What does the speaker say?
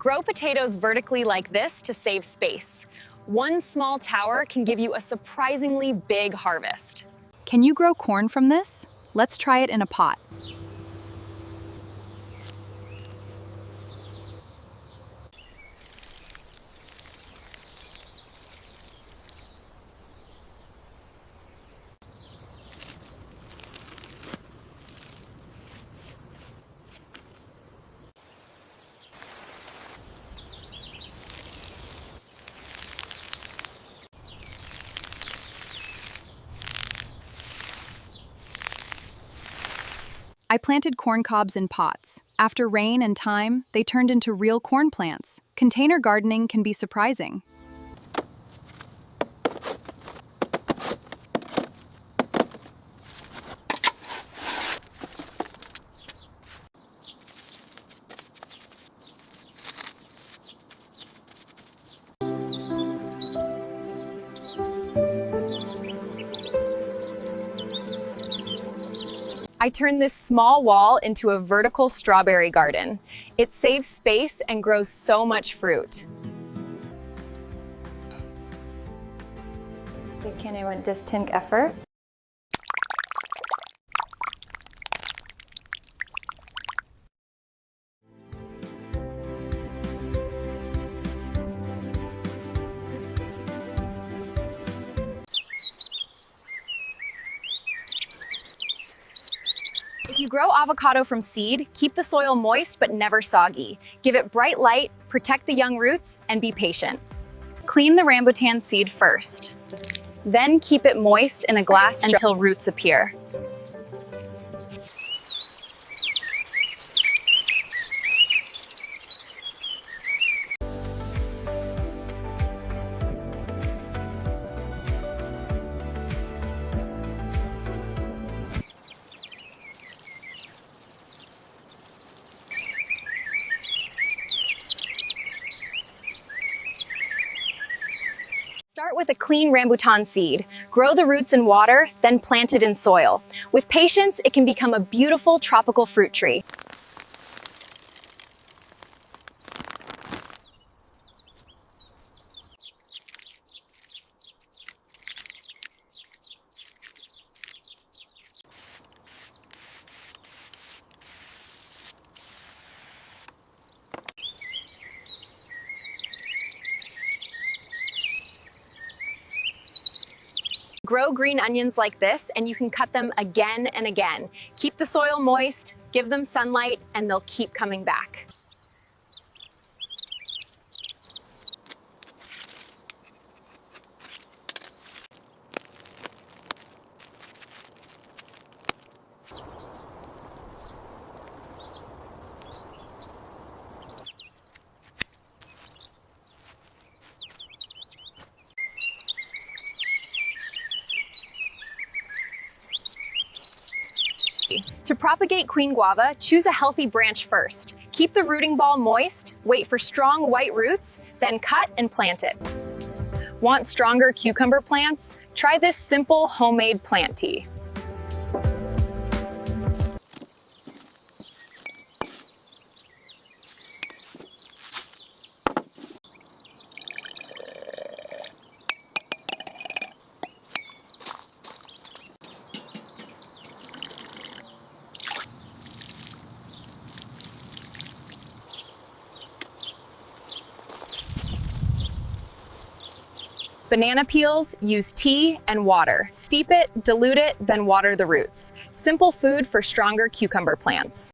Grow potatoes vertically like this to save space. One small tower can give you a surprisingly big harvest. Can you grow corn from this? Let's try it in a pot. I planted corn cobs in pots. After rain and time, they turned into real corn plants. Container gardening can be surprising. I turned this small wall into a vertical strawberry garden. It saves space and grows so much fruit. Vilken är en distinct effort? If you grow avocado from seed, keep the soil moist but never soggy. Give it bright light, protect the young roots, and be patient. Clean the rambutan seed first. Then keep it moist in a glass until roots appear. Start with a clean rambutan seed. Grow the roots in water, then plant it in soil. With patience, it can become a beautiful tropical fruit tree. Grow green onions like this, and you can cut them again and again. Keep the soil moist, give them sunlight, and they'll keep coming back. To propagate queen guava, choose a healthy branch first. Keep the rooting ball moist, wait for strong white roots, then cut and plant it. Want stronger cucumber plants? Try this simple homemade plant tea. Banana peels, use tea and water. Steep it, dilute it, then water the roots. Simple food for stronger cucumber plants.